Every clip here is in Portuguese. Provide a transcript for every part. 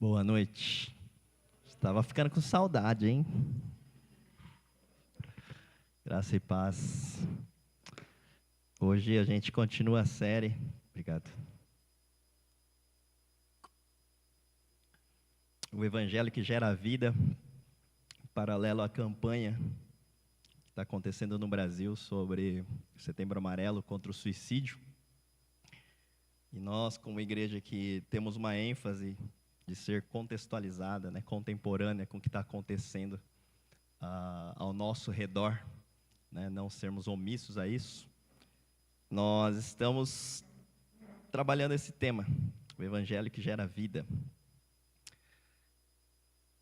Boa noite. Estava ficando com saudade, hein? Graça e paz. Hoje a gente continua a série. Obrigado. O Evangelho que gera a vida, paralelo à campanha que está acontecendo no Brasil sobre o Setembro Amarelo contra o suicídio. E nós, como igreja, que temos uma ênfase de ser contextualizada, contemporânea com o que está acontecendo ao nosso redor, não sermos omissos a isso, nós estamos trabalhando esse tema, o Evangelho que gera vida.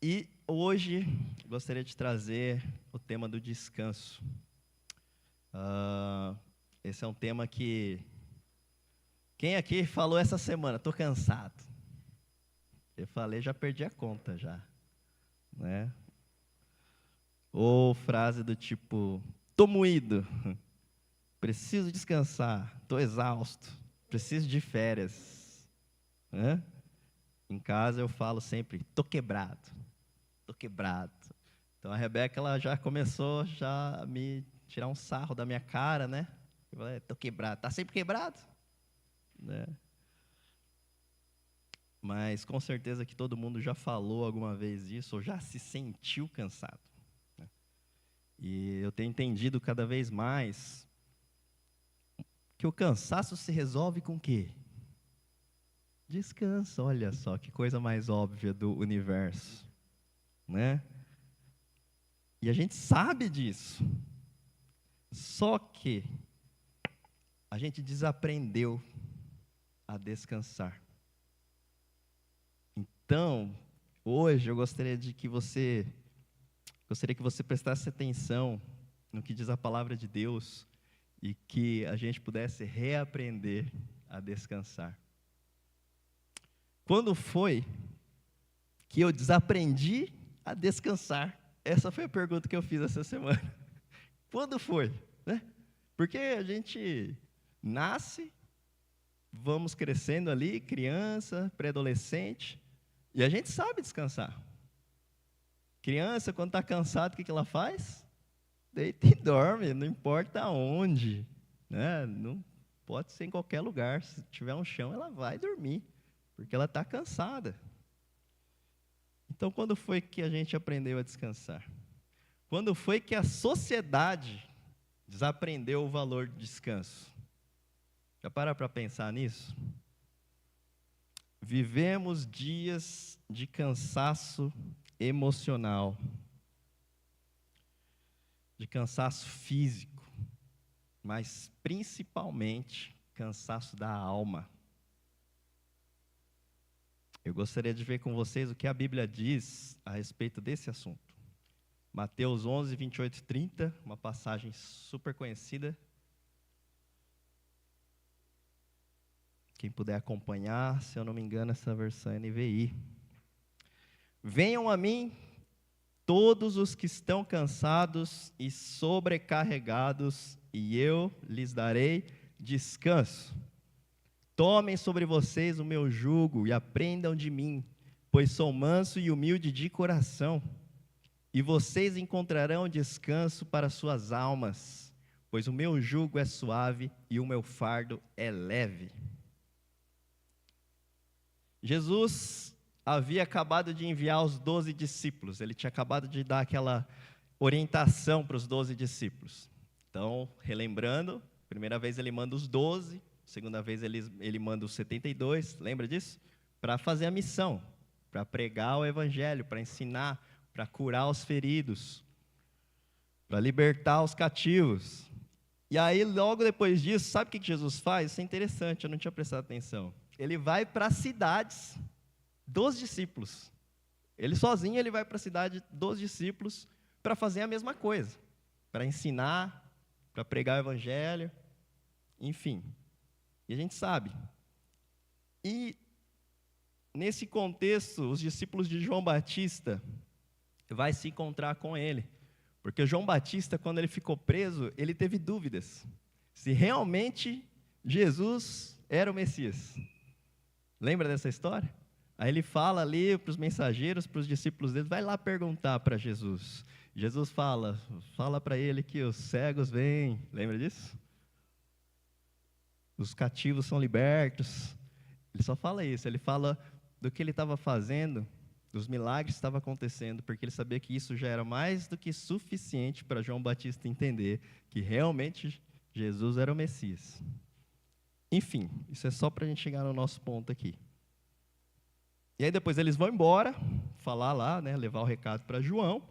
E hoje gostaria de trazer o tema do descanso. Esse é um tema que... Quem aqui falou essa semana? Estou cansado. Eu falei, já perdi a conta já, né? Ou frase do tipo, tô moído, preciso descansar, tô exausto, preciso de férias, né? Em casa eu falo sempre, tô quebrado. Então a Rebeca, ela já começou a me tirar um sarro da minha cara, né? Eu falei, tô quebrado, tá sempre quebrado, né? Mas com certeza que todo mundo já falou alguma vez isso, ou já se sentiu cansado, né? E eu tenho entendido cada vez mais que o cansaço se resolve com o quê? Descanso. Olha só, que coisa mais óbvia do universo, né? E a gente sabe disso. Só que a gente desaprendeu a descansar. Então, hoje eu gostaria que você prestasse atenção no que diz a palavra de Deus e que a gente pudesse reaprender a descansar. Quando foi que eu desaprendi a descansar? Essa foi a pergunta que eu fiz essa semana. Quando foi, né? Porque a gente nasce, vamos crescendo ali, criança, pré-adolescente, e a gente sabe descansar. Criança, quando está cansada, o que ela faz? Deita e dorme, não importa onde, né? Não pode ser em qualquer lugar. Se tiver um chão, ela vai dormir, porque ela está cansada. Então, quando foi que a gente aprendeu a descansar? Quando foi que a sociedade desaprendeu o valor do descanso? Já para pensar nisso? Vivemos dias de cansaço emocional, de cansaço físico, mas principalmente cansaço da alma. Eu gostaria de ver com vocês o que a Bíblia diz a respeito desse assunto. Mateus 11, 28 e 30, uma passagem super conhecida. Quem puder acompanhar, se eu não me engano, essa versão é NVI. Venham a mim todos os que estão cansados e sobrecarregados, e eu lhes darei descanso. Tomem sobre vocês o meu jugo e aprendam de mim, pois sou manso e humilde de coração, e vocês encontrarão descanso para suas almas, pois o meu jugo é suave e o meu fardo é leve. Jesus havia acabado de enviar os 12 discípulos, ele tinha acabado de dar aquela orientação para os 12 discípulos. Então, relembrando, primeira vez ele manda os 12, segunda vez ele manda os 72, lembra disso? Para fazer a missão, para pregar o evangelho, para ensinar, para curar os feridos, para libertar os cativos. E aí, logo depois disso, sabe o que Jesus faz? Isso é interessante, eu não tinha prestado atenção. Ele vai para as cidades dos discípulos. Ele sozinho, ele vai para a cidade dos discípulos para fazer a mesma coisa, para ensinar, para pregar o evangelho, enfim. E a gente sabe. E nesse contexto, os discípulos de João Batista vai se encontrar com ele, porque João Batista, quando ele ficou preso, ele teve dúvidas se realmente Jesus era o Messias. Lembra dessa história? Aí ele fala ali para os mensageiros, para os discípulos dele, vai lá perguntar para Jesus. Jesus fala para ele que os cegos vêm, lembra disso? Os cativos são libertos. Ele só fala isso, ele fala do que ele estava fazendo, dos milagres que estavam acontecendo, porque ele sabia que isso já era mais do que suficiente para João Batista entender que realmente Jesus era o Messias. Enfim, isso é só para a gente chegar no nosso ponto aqui. E aí depois eles vão embora, falar lá, né, levar o recado para João.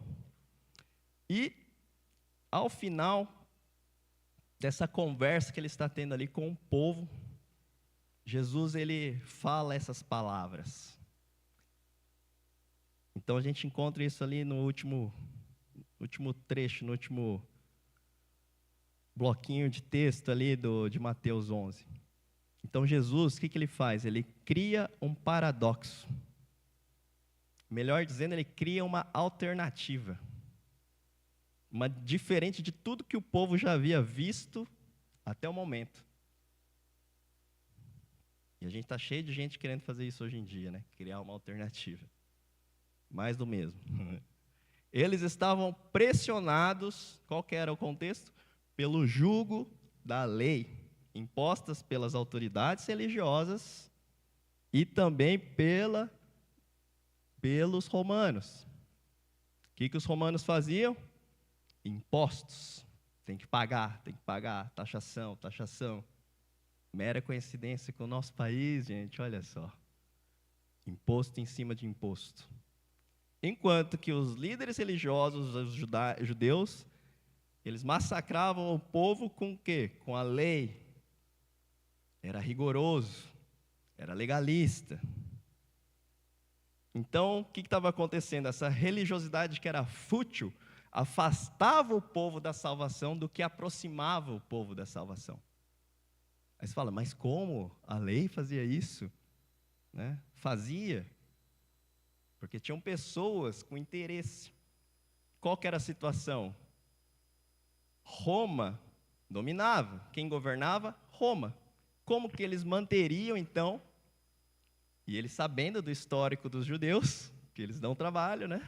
E ao final dessa conversa que ele está tendo ali com o povo, Jesus ele fala essas palavras. Então a gente encontra isso ali no último trecho, no último bloquinho de texto ali de Mateus 11. Então Jesus, o que ele faz? Ele cria um paradoxo. Melhor dizendo, ele cria uma alternativa. Uma diferente de tudo que o povo já havia visto até o momento. E a gente está cheio de gente querendo fazer isso hoje em dia, né? Criar uma alternativa. Mais do mesmo. Eles estavam pressionados, qual que era o contexto? Pelo jugo da lei, impostas pelas autoridades religiosas e também pelos romanos. O que os romanos faziam? Impostos. Tem que pagar, taxação. Mera coincidência com o nosso país, gente, olha só. Imposto em cima de imposto. Enquanto que os líderes religiosos, os judeus, eles massacravam o povo com o quê? Com a lei. Era rigoroso, era legalista. Então, o que estava acontecendo? Essa religiosidade que era fútil afastava o povo da salvação do que aproximava o povo da salvação. Aí você fala, mas como? A lei fazia isso? Né? Fazia. Porque tinham pessoas com interesse. Qual que era a situação? Roma dominava. Quem governava? Roma. Como que eles manteriam, então? E eles sabendo do histórico dos judeus, que eles dão trabalho, né?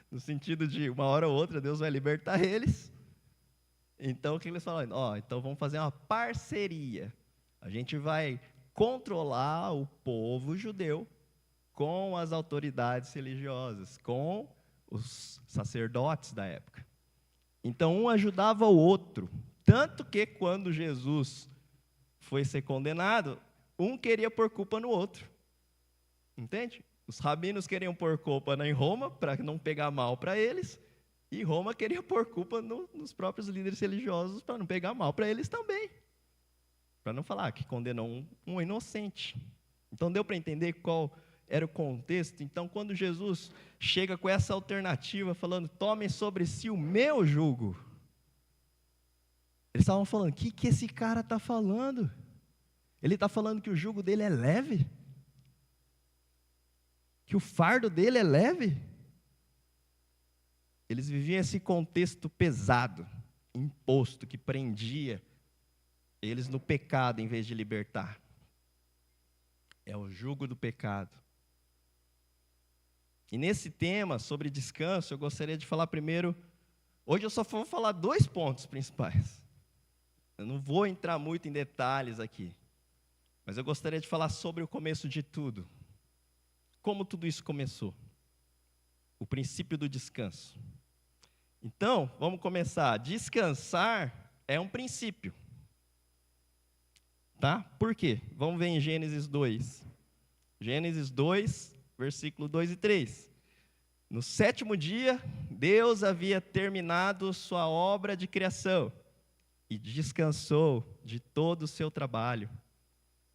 No sentido de, uma hora ou outra, Deus vai libertar eles. Então, o que eles falaram? Então vamos fazer uma parceria. A gente vai controlar o povo judeu com as autoridades religiosas, com os sacerdotes da época. Então, um ajudava o outro. Tanto que, quando Jesus foi ser condenado, um queria pôr culpa no outro. Entende? Os rabinos queriam pôr culpa em Roma, para não pegar mal para eles, e Roma queria pôr culpa nos próprios líderes religiosos, para não pegar mal para eles também. Para não falar que condenou um inocente. Então, deu para entender qual era o contexto? Então, quando Jesus chega com essa alternativa, falando, tomem sobre si o meu jugo, eles estavam falando, o que esse cara está falando? Ele está falando que o jugo dele é leve? Que o fardo dele é leve? Eles viviam esse contexto pesado, imposto, que prendia eles no pecado em vez de libertar. É o jugo do pecado. E nesse tema sobre descanso, eu gostaria de falar primeiro, hoje eu só vou falar 2 pontos principais. Eu não vou entrar muito em detalhes aqui, mas eu gostaria de falar sobre o começo de tudo. Como tudo isso começou? O princípio do descanso. Então, vamos começar. Descansar é um princípio. Tá? Por quê? Vamos ver em Gênesis 2. Gênesis 2, versículo 2 e 3. No 7º dia, Deus havia terminado sua obra de criação e descansou de todo o seu trabalho.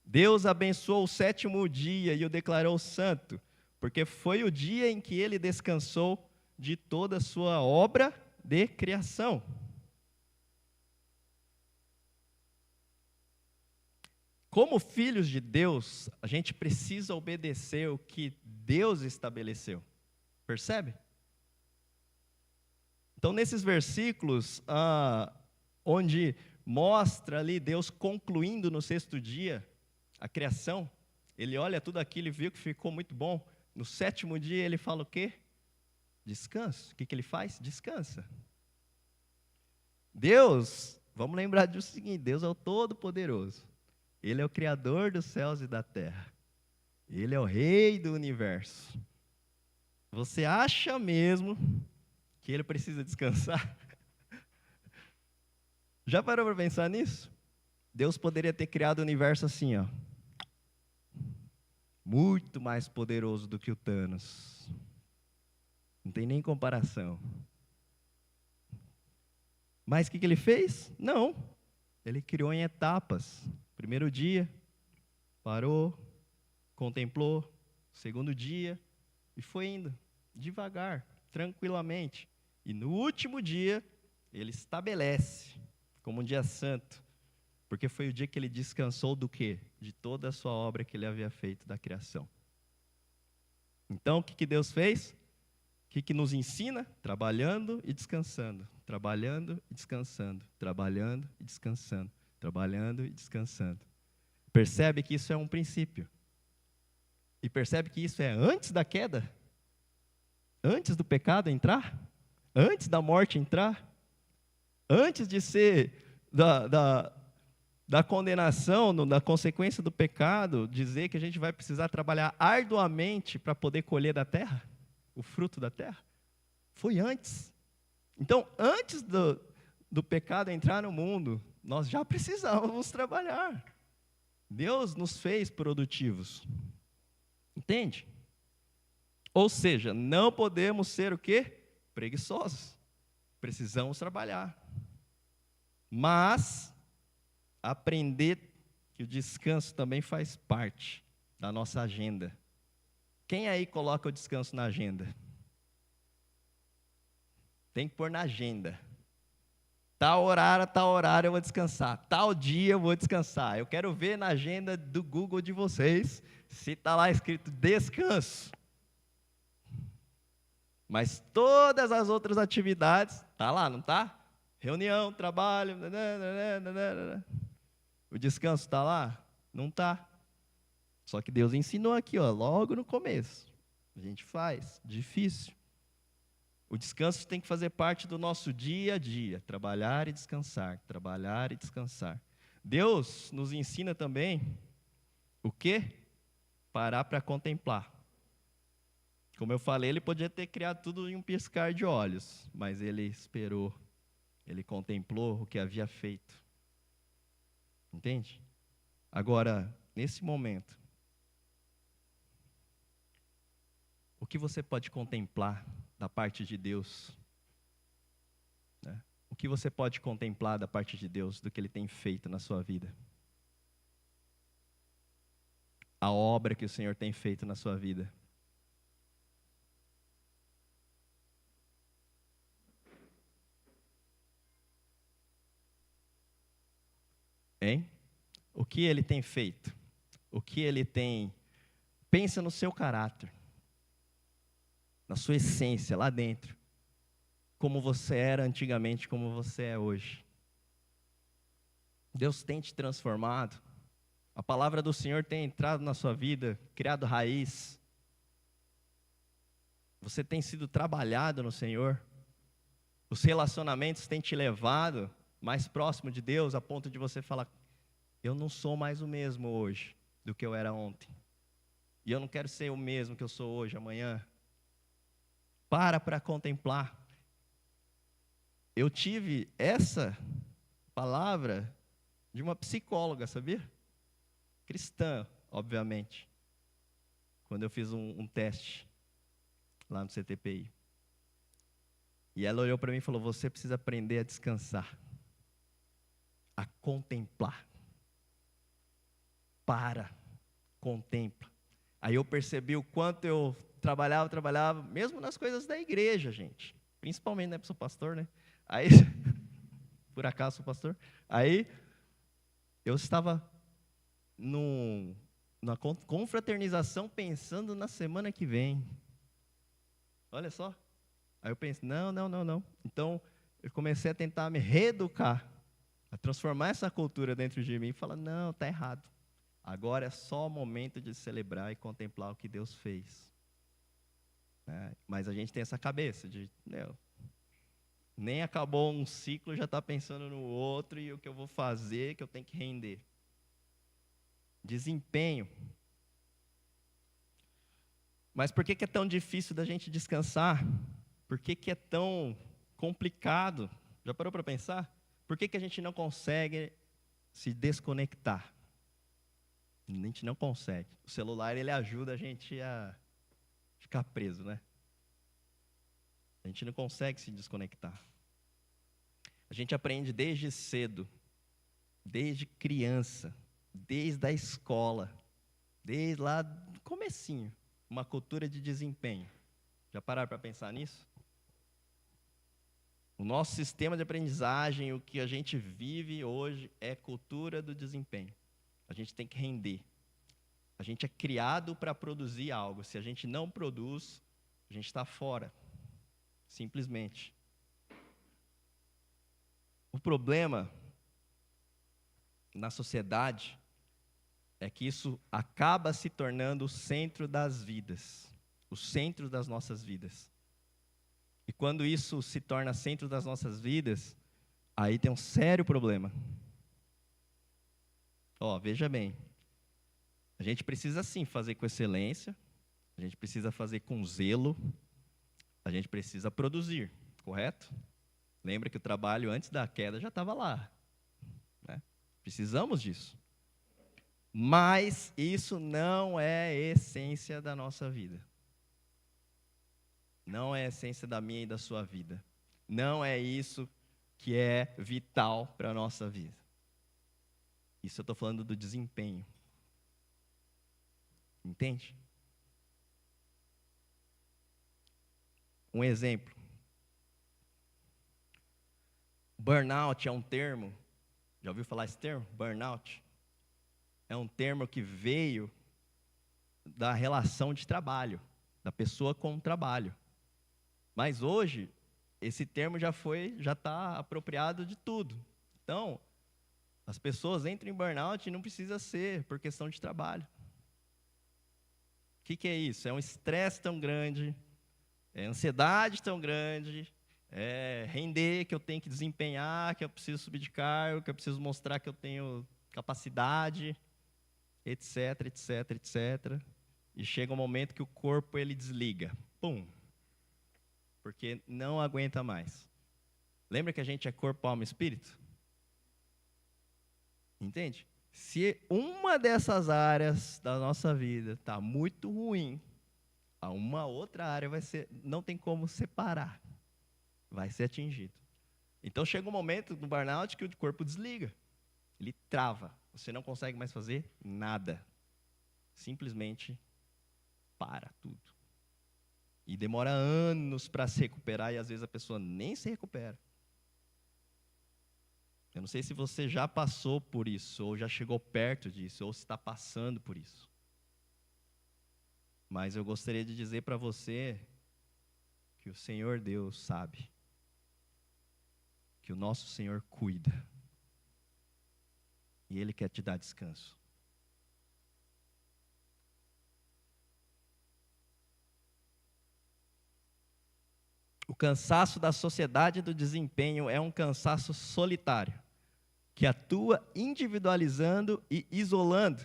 Deus abençoou o 7º dia e o declarou santo, porque foi o dia em que ele descansou de toda a sua obra de criação. Como filhos de Deus, a gente precisa obedecer o que Deus estabeleceu. Percebe? Então, nesses versículos, onde mostra ali Deus concluindo no 6º dia a criação, Ele olha tudo aquilo e viu que ficou muito bom. No 7º dia ele fala o quê? Descanso. O que ele faz? Descansa. Deus, vamos lembrar disso seguinte, Deus é o Todo-Poderoso. Ele é o Criador dos céus e da terra. Ele é o Rei do universo. Você acha mesmo que ele precisa descansar? Já parou para pensar nisso? Deus poderia ter criado o universo assim, ó. Muito mais poderoso do que o Thanos. Não tem nem comparação. Mas o que ele fez? Não. Ele criou em etapas. Primeiro dia, parou, contemplou. Segundo dia, e foi indo, devagar, tranquilamente. E no último dia, ele estabelece como um dia santo. Porque foi o dia que ele descansou do quê? De toda a sua obra que ele havia feito da criação. Então, o que Deus fez? O que nos ensina? Trabalhando e descansando. Trabalhando e descansando. Trabalhando e descansando. Trabalhando e descansando. Percebe que isso é um princípio. E percebe que isso é antes da queda? Antes do pecado entrar? Antes da morte entrar? Antes de ser da condenação, da consequência do pecado, dizer que a gente vai precisar trabalhar arduamente para poder colher da terra, o fruto da terra? Foi antes. Então, antes do pecado entrar no mundo, nós já precisávamos trabalhar. Deus nos fez produtivos. Entende? Ou seja, não podemos ser o quê? Preguiçosos. Precisamos trabalhar. Mas aprender que o descanso também faz parte da nossa agenda. Quem aí coloca o descanso na agenda? Tem que pôr na agenda. Tal horário eu vou descansar. Tal dia eu vou descansar. Eu quero ver na agenda do Google de vocês se está lá escrito descanso. Mas todas as outras atividades, está lá, não está? Reunião, trabalho, o descanso está lá? Não está. Só que Deus ensinou aqui, ó, logo no começo. A gente faz, difícil. O descanso tem que fazer parte do nosso dia a dia, trabalhar e descansar, trabalhar e descansar. Deus nos ensina também o quê? Parar para contemplar. Como eu falei, ele podia ter criado tudo em um piscar de olhos, mas ele esperou, ele contemplou o que havia feito. Entende? Agora, nesse momento, o que você pode contemplar da parte de Deus? Né? O que você pode contemplar da parte de Deus, do que Ele tem feito na sua vida? A obra que o Senhor tem feito na sua vida. Hein? O que Ele tem feito? O que Ele tem... Pensa no seu caráter. Na sua essência, lá dentro. Como você era antigamente, como você é hoje. Deus tem te transformado. A palavra do Senhor tem entrado na sua vida, criado raiz. Você tem sido trabalhado no Senhor. Os relacionamentos têm te levado mais próximo de Deus, a ponto de você falar, eu não sou mais o mesmo hoje do que eu era ontem. E eu não quero ser o mesmo que eu sou hoje, amanhã. Para contemplar. Eu tive essa palavra de uma psicóloga, sabia? Cristã, obviamente. Quando eu fiz um teste lá no CTPI. E ela olhou para mim e falou, você precisa aprender a descansar. A contemplar. Contempla. Aí eu percebi o quanto eu trabalhava, mesmo nas coisas da igreja, gente. Principalmente, né, porque sou pastor, né? Aí, por acaso sou pastor. Aí, eu estava na confraternização pensando na semana que vem. Olha só. Aí eu pensei, não. Então, eu comecei a tentar me reeducar, a transformar essa cultura dentro de mim e falar, não, está errado. Agora é só o momento de celebrar e contemplar o que Deus fez. Mas a gente tem essa cabeça de, nem acabou um ciclo, já está pensando no outro e o que eu vou fazer, que eu tenho que render. Desempenho. Mas por que é tão difícil da gente descansar? Por que é tão complicado? Já parou para pensar? Por que a gente não consegue se desconectar? A gente não consegue. O celular, ele ajuda a gente a ficar preso, né? A gente não consegue se desconectar. A gente aprende desde cedo, desde criança, desde a escola, desde lá do comecinho, uma cultura de desempenho. Já pararam para pensar nisso? O nosso sistema de aprendizagem, o que a gente vive hoje é cultura do desempenho. A gente tem que render. A gente é criado para produzir algo. Se a gente não produz, a gente está fora. Simplesmente. O problema na sociedade é que isso acaba se tornando o centro das vidas, o centro das nossas vidas. E quando isso se torna centro das nossas vidas, aí tem um sério problema. Veja bem, a gente precisa sim fazer com excelência, a gente precisa fazer com zelo, a gente precisa produzir, correto? Lembra que o trabalho antes da queda já estava lá, né? Precisamos disso. Mas isso não é a essência da nossa vida. Não é a essência da minha e da sua vida. Não é isso que é vital para a nossa vida. Isso eu estou falando do desempenho. Entende? Um exemplo. Burnout é um termo. Já ouviu falar esse termo? Burnout? É um termo que veio da relação de trabalho, da pessoa com o trabalho. Mas hoje, esse termo já está apropriado de tudo. Então, as pessoas entram em burnout e não precisa ser por questão de trabalho. O que é isso? É um estresse tão grande, é ansiedade tão grande, é render, que eu tenho que desempenhar, que eu preciso subir de cargo, que eu preciso mostrar que eu tenho capacidade, etc, etc, etc. E chega um momento que o corpo ele desliga. Pum! Porque não aguenta mais. Lembra que a gente é corpo, alma e espírito? Entende? Se uma dessas áreas da nossa vida está muito ruim, a uma outra área não tem como separar. Vai ser atingido. Então chega um momento no burnout que o corpo desliga. Ele trava. Você não consegue mais fazer nada. Simplesmente para tudo. E demora anos para se recuperar e às vezes a pessoa nem se recupera. Eu não sei se você já passou por isso, ou já chegou perto disso, ou se está passando por isso. Mas eu gostaria de dizer para você que o Senhor Deus sabe. Que o nosso Senhor cuida. E Ele quer te dar descanso. O cansaço da sociedade do desempenho é um cansaço solitário, que atua individualizando e isolando.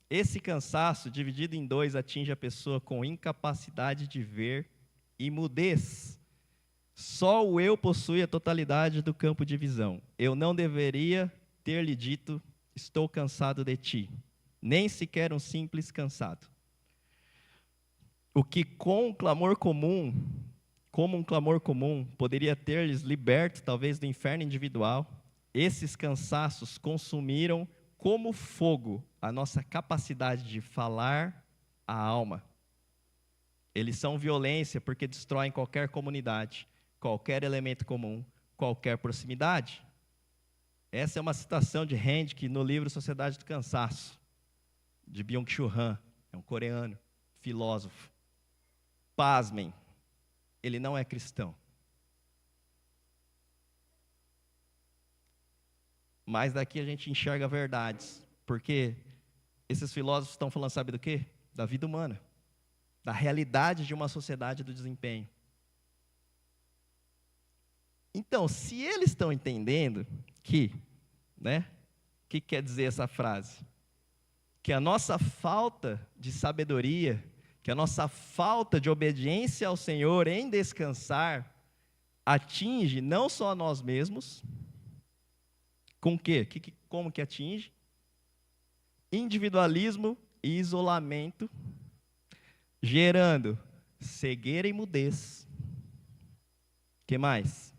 Esse cansaço, dividido em dois, atinge a pessoa com incapacidade de ver e mudez. Só o eu possui a totalidade do campo de visão. Eu não deveria ter lhe dito, estou cansado de ti. Nem sequer um simples cansado. O que com um clamor comum, como um clamor comum, poderia ter-lhes liberto, talvez, do inferno individual, esses cansaços consumiram como fogo a nossa capacidade de falar a alma. Eles são violência porque destroem qualquer comunidade, qualquer elemento comum, qualquer proximidade. Essa é uma citação de Hendrik no livro Sociedade do Cansaço, de Byung-Chul Han, é um coreano, filósofo. Pasmem, ele não é cristão. Mas daqui a gente enxerga verdades, porque Esses filósofos estão falando, sabe do quê? Da vida humana, da realidade de uma sociedade do desempenho. Então, se eles estão entendendo que, né, o que quer dizer essa frase? Que a nossa falta de sabedoria, que a nossa falta de obediência ao Senhor em descansar, atinge não só a nós mesmos, com o quê? Como que atinge? Individualismo e isolamento, gerando cegueira e mudez. O que mais?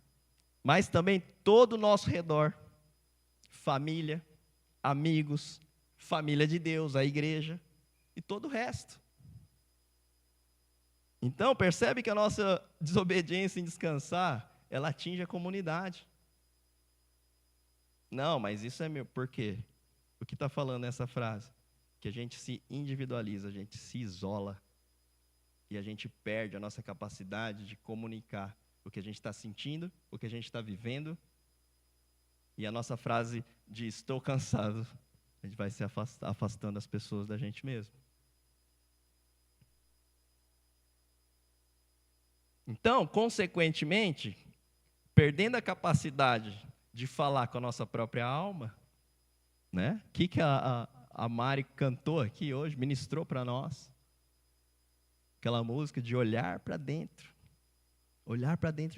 Mas também todo o nosso redor, família, amigos, família de Deus, a igreja e todo o resto. Então, percebe que a nossa desobediência em descansar, ela atinge a comunidade. Não, mas isso é meu. Por quê? O que está falando nessa frase? Que a gente se individualiza, a gente se isola. E a gente perde a nossa capacidade de comunicar o que a gente está sentindo, o que a gente está vivendo. E a nossa frase de estou cansado, a gente vai se afastando as pessoas da gente mesmo. Então, consequentemente, perdendo a capacidade de falar com a nossa própria alma, né? O que a Mari cantou aqui hoje, ministrou para nós? Aquela música de olhar para dentro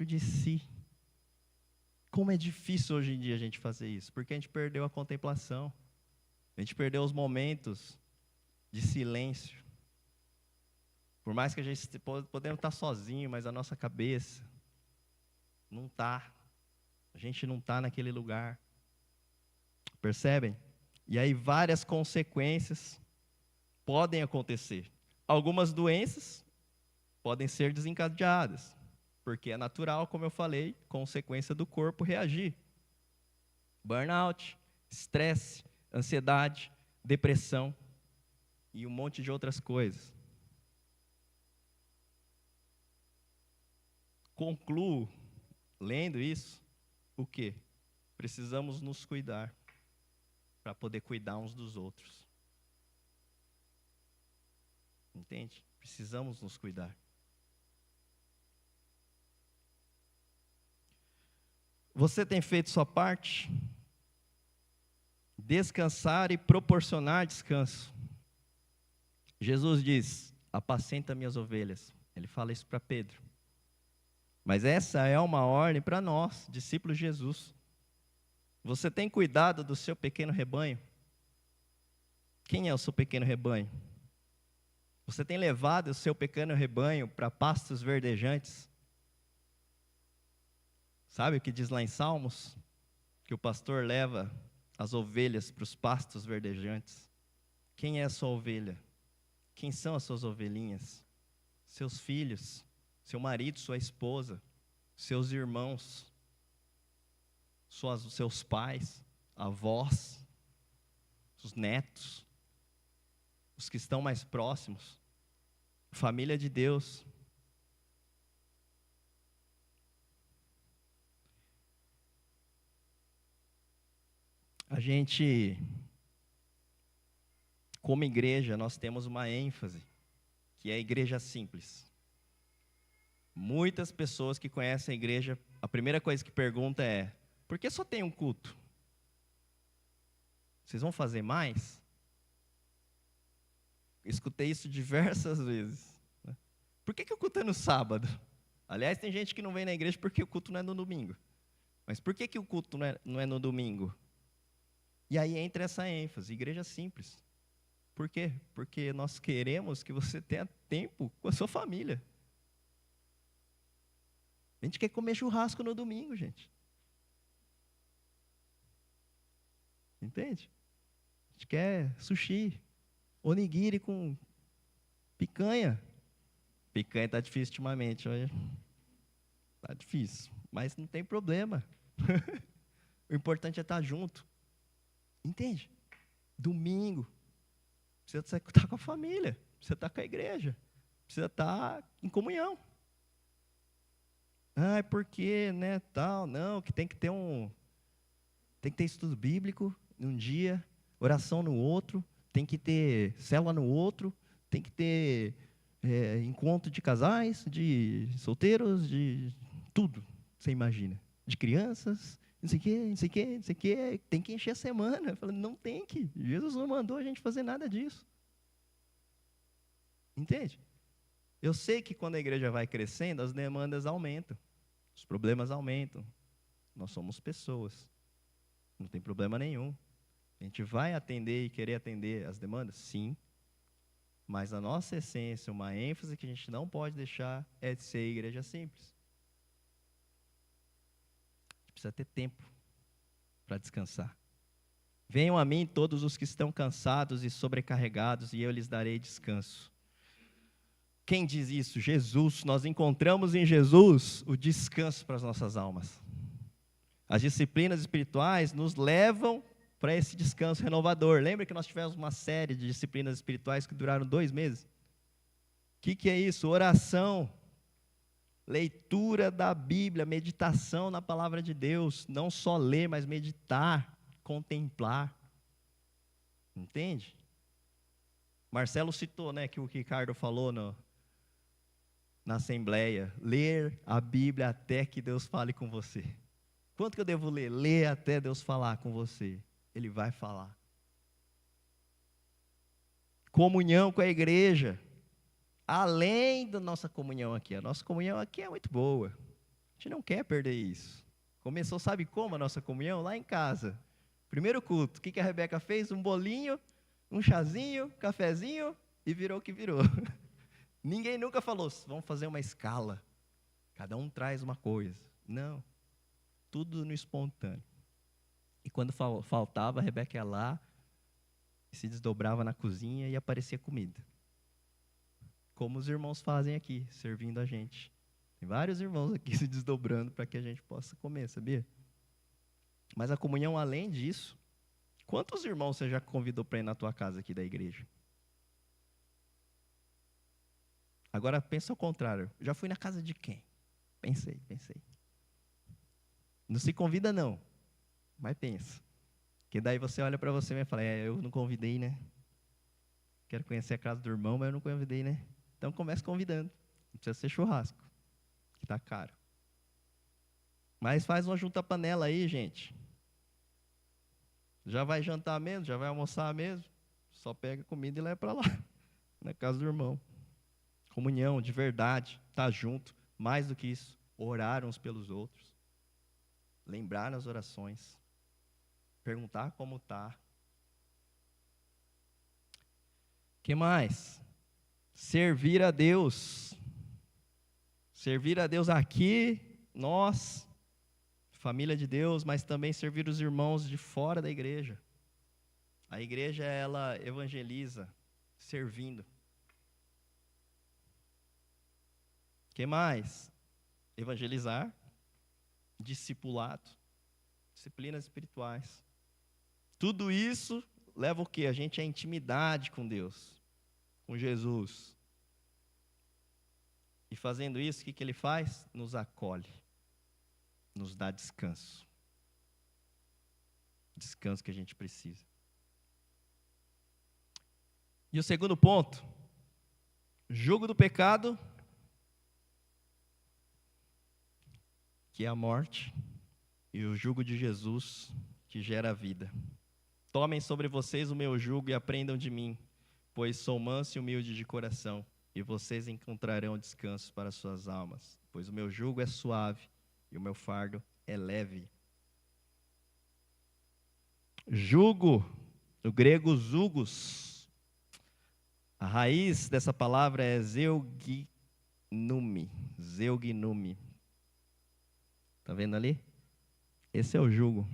de si. Como é difícil hoje em dia a gente fazer isso, porque a gente perdeu a contemplação, a gente perdeu os momentos de silêncio. Por mais que a gente podemos estar sozinho, mas a nossa cabeça não está. A gente não está naquele lugar. Percebem? E aí várias consequências podem acontecer. Algumas doenças podem ser desencadeadas, porque é natural, como eu falei, consequência do corpo reagir. Burnout, estresse, ansiedade, depressão e um monte de outras coisas. Concluo, lendo isso, o quê? Precisamos nos cuidar para poder cuidar uns dos outros. Entende? Precisamos nos cuidar. Você tem feito sua parte? Descansar e proporcionar descanso. Jesus diz, apacenta minhas ovelhas. Ele fala isso para Pedro. Mas essa é uma ordem para nós, discípulos de Jesus. Você tem cuidado do seu pequeno rebanho? Quem é o seu pequeno rebanho? Você tem levado o seu pequeno rebanho para pastos verdejantes? Sabe o que diz lá em Salmos? Que o pastor leva as ovelhas para os pastos verdejantes. Quem é a sua ovelha? Quem são as suas ovelhinhas? Seus filhos, seu marido, sua esposa, seus irmãos, seus pais, avós, os netos, os que estão mais próximos, família de Deus. A gente, como igreja, nós temos uma ênfase, que é a igreja simples. Muitas pessoas que conhecem a igreja, a primeira coisa que pergunta é, por que só tem um culto? Vocês vão fazer mais? Escutei isso diversas vezes. Por que o culto é no sábado? Aliás, tem gente que não vem na igreja porque o culto não é no domingo. Mas por que o culto não é no domingo? E aí entra essa ênfase, igreja simples. Por quê? Porque nós queremos que você tenha tempo com a sua família. A gente quer comer churrasco no domingo, gente. Entende? A gente quer sushi, onigiri com picanha. Picanha está difícil ultimamente, olha. Está difícil, mas não tem problema. O importante é estar junto. Entende? Domingo, precisa estar com a família, precisa estar com a igreja, precisa estar em comunhão. Ah, porque, né, tal, não, que tem que ter estudo bíblico num dia, oração no outro, tem que ter célula no outro, tem que ter encontro de casais, de solteiros, de tudo, você imagina. De crianças, não sei o quê, não sei o quê, não sei o quê. Tem que encher a semana. Eu falei, não tem que. Jesus não mandou a gente fazer nada disso. Entende? Eu sei que quando a igreja vai crescendo, as demandas aumentam. Os problemas aumentam. Nós somos pessoas. Não tem problema nenhum. A gente vai atender e querer atender as demandas? Sim. Mas a nossa essência, uma ênfase que a gente não pode deixar é de ser igreja simples. A gente precisa ter tempo para descansar. Venham a mim todos os que estão cansados e sobrecarregados, e eu lhes darei descanso. Quem diz isso? Jesus. Nós encontramos em Jesus o descanso para as nossas almas. As disciplinas espirituais nos levam para esse descanso renovador. Lembra que nós tivemos uma série de disciplinas espirituais que duraram 2 meses? O que é isso? Oração, leitura da Bíblia, meditação na palavra de Deus. Não só ler, mas meditar, contemplar. Entende? Marcelo citou, né, que o Ricardo falou na assembleia. Ler a Bíblia até que Deus fale com você. Quanto que eu devo ler? Ler até Deus falar com você. Ele vai falar. Comunhão com a igreja. Além da nossa comunhão aqui. A nossa comunhão aqui é muito boa. A gente não quer perder isso. Começou, sabe como a nossa comunhão? Lá em casa. Primeiro culto. O que a Rebeca fez? Um bolinho, um chazinho, cafezinho e virou o que virou. Ninguém nunca falou, vamos fazer uma escala. Cada um traz uma coisa. Não. Tudo no espontâneo. E quando faltava, a Rebeca ia lá, se desdobrava na cozinha e aparecia comida. Como os irmãos fazem aqui, servindo a gente. Tem vários irmãos aqui se desdobrando para que a gente possa comer, sabia? Mas a comunhão, além disso, quantos irmãos você já convidou para ir na tua casa aqui da igreja? Agora pensa ao contrário. Já fui na casa de quem? Pensei. Não se convida não, mas pensa. Que daí você olha para você e fala, eu não convidei, né? Quero conhecer a casa do irmão, mas eu não convidei, né? Então comece convidando. Não precisa ser churrasco, que está caro. Mas faz uma junta-panela aí, gente. Já vai jantar mesmo, já vai almoçar mesmo. Só pega comida e leva para lá, na casa do irmão. Comunhão, de verdade, estar junto. Mais do que isso, orar uns pelos outros. Lembrar nas orações. Perguntar como está. O que mais? Servir a Deus. Servir a Deus aqui, nós, família de Deus, mas também servir os irmãos de fora da igreja. A igreja, ela evangeliza, servindo. O que mais? Evangelizar, discipulado, disciplinas espirituais. Tudo isso leva o quê? A gente à intimidade com Deus, com Jesus. E fazendo isso, o que Ele faz? Nos acolhe, nos dá descanso. Descanso que a gente precisa. E o segundo ponto, jugo do pecado, que é a morte, e o jugo de Jesus, que gera a vida. Tomem sobre vocês o meu jugo e aprendam de mim, pois sou manso e humilde de coração, e vocês encontrarão descanso para suas almas, pois o meu jugo é suave e o meu fardo é leve. Jugo, do grego zugos, a raiz dessa palavra é zeugnumi. Está vendo ali? Esse é o jugo.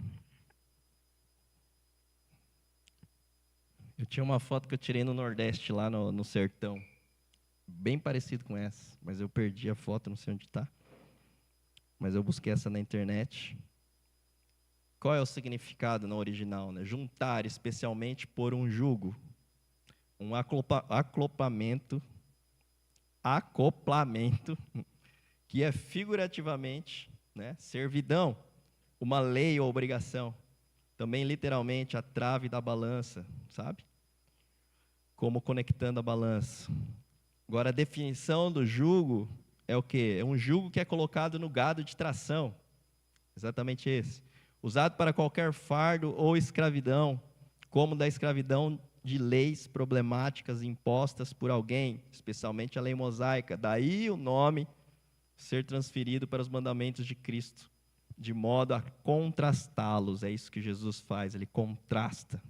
Eu tinha uma foto que eu tirei no Nordeste, lá no sertão. Bem parecido com essa, mas eu perdi a foto, não sei onde está. Mas eu busquei essa na internet. Qual é o significado no original? Né? Juntar, especialmente por um jugo. Um acoplamento, que é figurativamente, né, servidão, uma lei ou obrigação. Também, literalmente, a trave da balança, sabe? como conectando a balança. Agora, a definição do jugo é o quê? É um jugo que é colocado no gado de tração. Exatamente esse. Usado para qualquer fardo ou escravidão, como da escravidão de leis problemáticas impostas por alguém, especialmente a lei mosaica. Daí o nome ser transferido para os mandamentos de Cristo, de modo a contrastá-los. É isso que Jesus faz, ele contrasta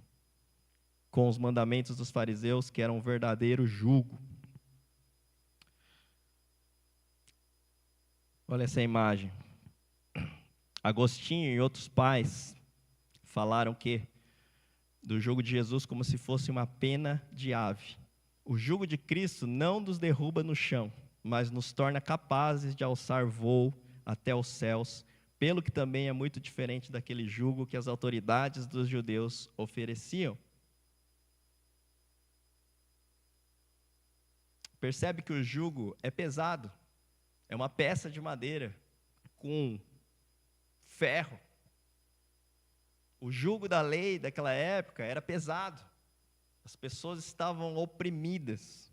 com os mandamentos dos fariseus, que eram um verdadeiro jugo. Olha essa imagem. Agostinho e outros pais falaram do jugo de Jesus como se fosse uma pena de ave. O jugo de Cristo não nos derruba no chão, mas nos torna capazes de alçar voo até os céus, pelo que também é muito diferente daquele jugo que as autoridades dos judeus ofereciam. Percebe que o jugo é pesado, é uma peça de madeira com ferro. O jugo da lei daquela época era pesado. As pessoas estavam oprimidas.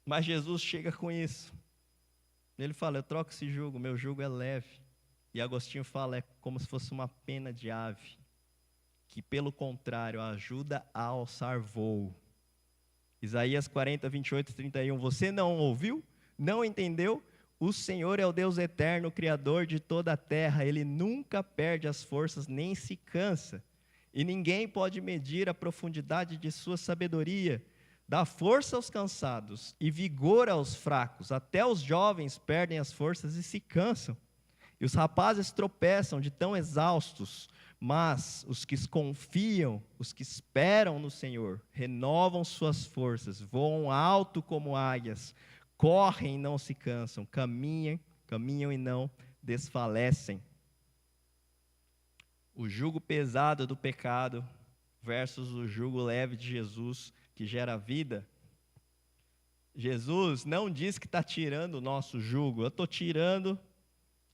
Mas Jesus chega com isso. Ele fala, eu troco esse jugo, meu jugo é leve. E Agostinho fala, é como se fosse uma pena de ave, que pelo contrário ajuda a alçar voo. Isaías 40, 28 e 31, você não ouviu? Não entendeu? O Senhor é o Deus eterno, Criador de toda a terra. Ele nunca perde as forças, nem se cansa. E ninguém pode medir a profundidade de sua sabedoria. Dá força aos cansados e vigor aos fracos. Até os jovens perdem as forças e se cansam. E os rapazes tropeçam de tão exaustos. Mas os que confiam, os que esperam no Senhor, renovam suas forças, voam alto como águias, correm e não se cansam, caminham e não desfalecem. O jugo pesado do pecado versus o jugo leve de Jesus, que gera vida. Jesus não diz que está tirando o nosso jugo. Eu estou tirando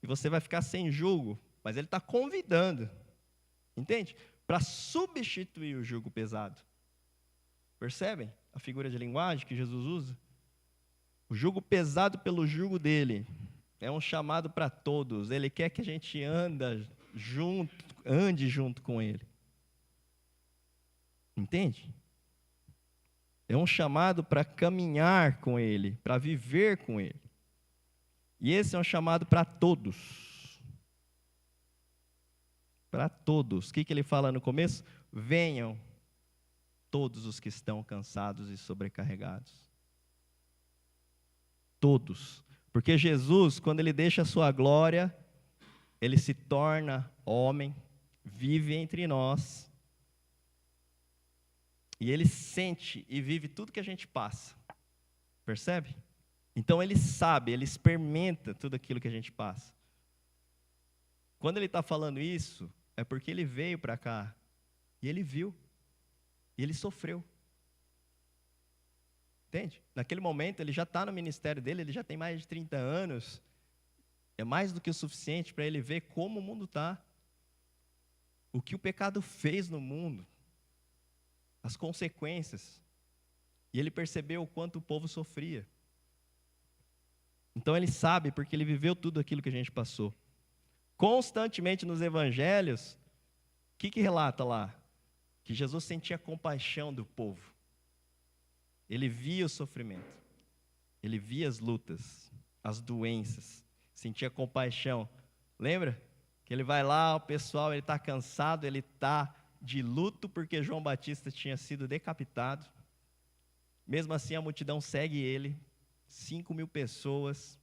e você vai ficar sem jugo. Mas ele está convidando, entende? Para substituir o jugo pesado. Percebem a figura de linguagem que Jesus usa? O jugo pesado pelo jugo dele é um chamado para todos. Ele quer que a gente ande junto com ele. Entende? É um chamado para caminhar com ele, para viver com ele. E esse é um chamado para todos. Para todos. O que ele fala no começo? Venham todos os que estão cansados e sobrecarregados. Todos. Porque Jesus, quando ele deixa a sua glória, ele se torna homem, vive entre nós, e ele sente e vive tudo que a gente passa. Percebe? Então ele sabe, ele experimenta tudo aquilo que a gente passa. Quando ele está falando isso, é porque ele veio para cá, e ele viu, e ele sofreu. Entende? Naquele momento, ele já está no ministério dele, ele já tem mais de 30 anos. É mais do que o suficiente para ele ver como o mundo está. O que o pecado fez no mundo. As consequências. E ele percebeu o quanto o povo sofria. Então ele sabe, porque ele viveu tudo aquilo que a gente passou. Constantemente nos evangelhos, o que relata lá? Que Jesus sentia compaixão do povo. Ele via o sofrimento, ele via as lutas, as doenças, sentia compaixão. Lembra? Que ele vai lá, o pessoal, ele está cansado, ele está de luto porque João Batista tinha sido decapitado. Mesmo assim, a multidão segue ele, 5.000 pessoas,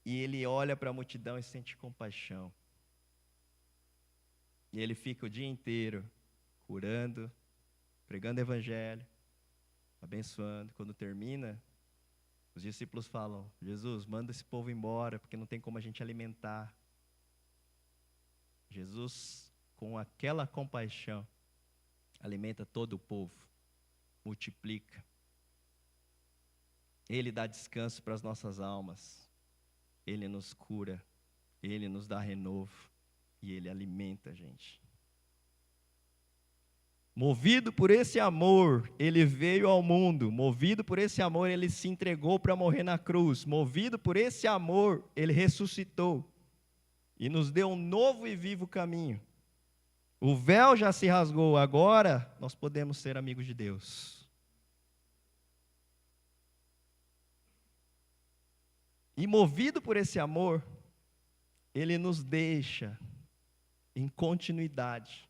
e ele olha para a multidão e sente compaixão. E ele fica o dia inteiro curando, pregando o evangelho, abençoando. Quando termina, os discípulos falam, Jesus, manda esse povo embora, porque não tem como a gente alimentar. Jesus, com aquela compaixão, alimenta todo o povo, multiplica. Ele dá descanso para as nossas almas, ele nos cura, ele nos dá renovo, e ele alimenta a gente. Movido por esse amor, ele veio ao mundo. Movido por esse amor, ele se entregou para morrer na cruz. Movido por esse amor, ele ressuscitou e nos deu um novo e vivo caminho. O véu já se rasgou, agora nós podemos ser amigos de Deus. E movido por esse amor, ele nos deixa em continuidade.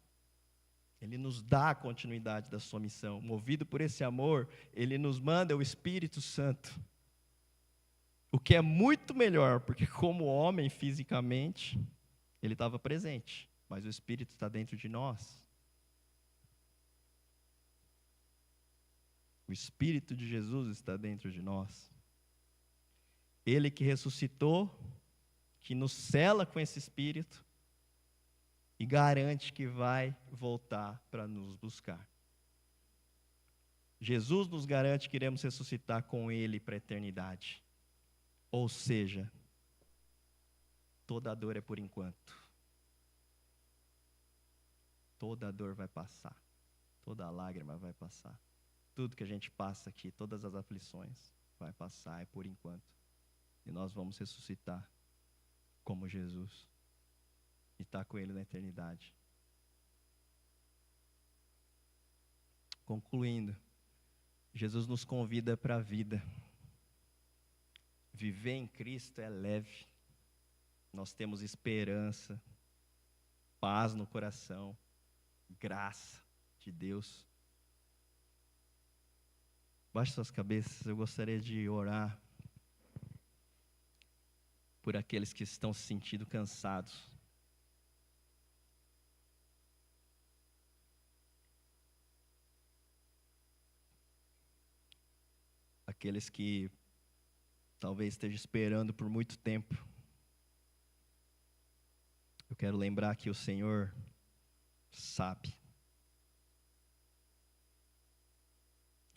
Ele nos dá a continuidade da sua missão. Movido por esse amor, ele nos manda o Espírito Santo. O que é muito melhor, porque como homem, fisicamente, ele estava presente. Mas o Espírito está dentro de nós. O Espírito de Jesus está dentro de nós. Ele que ressuscitou, que nos sela com esse Espírito e garante que vai voltar para nos buscar. Jesus nos garante que iremos ressuscitar com Ele para a eternidade. Ou seja, toda dor é por enquanto. Toda dor vai passar, toda lágrima vai passar. Tudo que a gente passa aqui, todas as aflições, vai passar, é por enquanto. E nós vamos ressuscitar como Jesus e estar com Ele na eternidade. Concluindo, Jesus nos convida para a vida. Viver em Cristo é leve. Nós temos esperança, paz no coração, graça de Deus. Baixe suas cabeças, eu gostaria de orar por aqueles que estão se sentindo cansados. Aqueles que talvez estejam esperando por muito tempo. Eu quero lembrar que o Senhor sabe.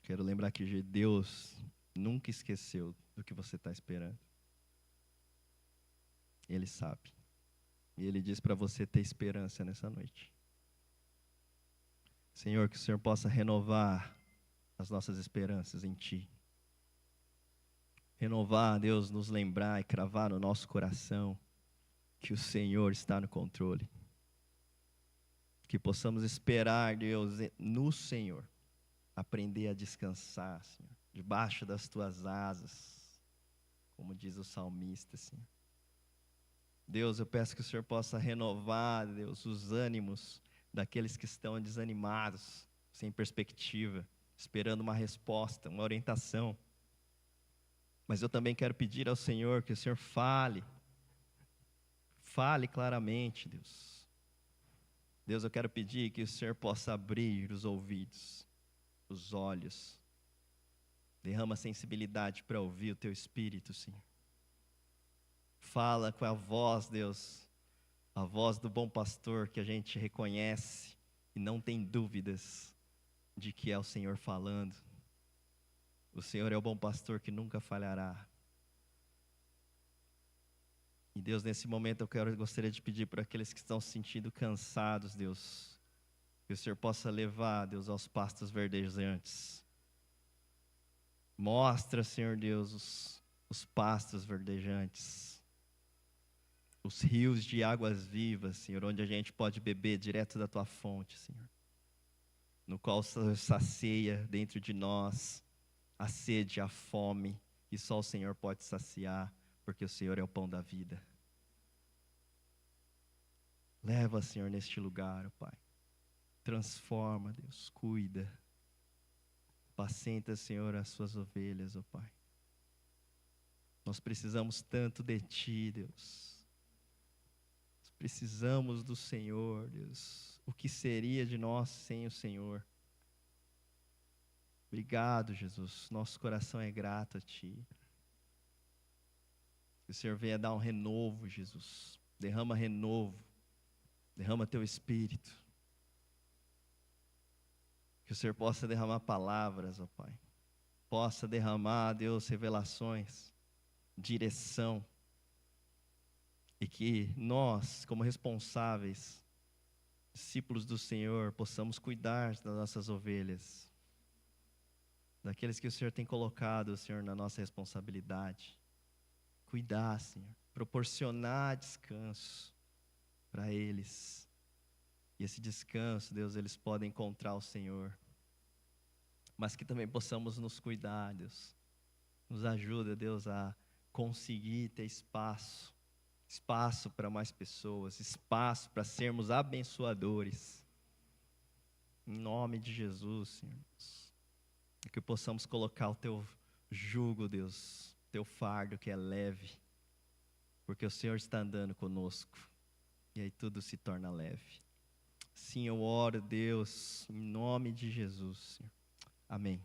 Quero lembrar que Deus nunca esqueceu do que você está esperando. Ele sabe. E Ele diz para você ter esperança nessa noite. Senhor, que o Senhor possa renovar as nossas esperanças em Ti. Renovar, Deus, nos lembrar e cravar no nosso coração que o Senhor está no controle. Que possamos esperar, Deus, no Senhor. Aprender a descansar, Senhor, debaixo das Tuas asas, como diz o salmista, Senhor. Deus, eu peço que o Senhor possa renovar, Deus, os ânimos daqueles que estão desanimados, sem perspectiva, esperando uma resposta, uma orientação. Mas eu também quero pedir ao Senhor que o Senhor fale claramente, Deus. Deus, eu quero pedir que o Senhor possa abrir os ouvidos, os olhos. Derrama sensibilidade para ouvir o Teu Espírito, Senhor. Fala com a voz, Deus, a voz do bom pastor que a gente reconhece e não tem dúvidas de que é o Senhor falando. O Senhor é o bom pastor que nunca falhará. E Deus, nesse momento eu gostaria de pedir para aqueles que estão se sentindo cansados, Deus, que o Senhor possa levar, Deus, aos pastos verdejantes. Mostra, Senhor Deus, os pastos verdejantes, os rios de águas vivas, Senhor, onde a gente pode beber direto da Tua fonte, Senhor, no qual sacia dentro de nós a sede, a fome, que só o Senhor pode saciar, porque o Senhor é o pão da vida. Leva, Senhor, neste lugar, ó Pai. Transforma, Deus, cuida. Apacenta, Senhor, as suas ovelhas, ó Pai. Nós precisamos tanto de Ti, Deus. Nós precisamos do Senhor, Deus. O que seria de nós sem o Senhor? Obrigado, Jesus. Nosso coração é grato a Ti. Que o Senhor venha dar um renovo, Jesus. Derrama renovo. Derrama Teu Espírito. Que o Senhor possa derramar palavras, ó Pai. Possa derramar, Deus, revelações, direção. E que nós, como responsáveis, discípulos do Senhor, possamos cuidar das nossas ovelhas, daqueles que o Senhor tem colocado, Senhor, na nossa responsabilidade. Cuidar, Senhor, proporcionar descanso para eles. E esse descanso, Deus, eles podem encontrar o Senhor. Mas que também possamos nos cuidar, Deus. Nos ajuda, Deus, a conseguir ter espaço para mais pessoas, espaço para sermos abençoadores. Em nome de Jesus, Senhor. E que possamos colocar o teu jugo, Deus, teu fardo que é leve, porque o Senhor está andando conosco, e aí tudo se torna leve. Sim, eu oro, Deus, em nome de Jesus, Senhor. Amém.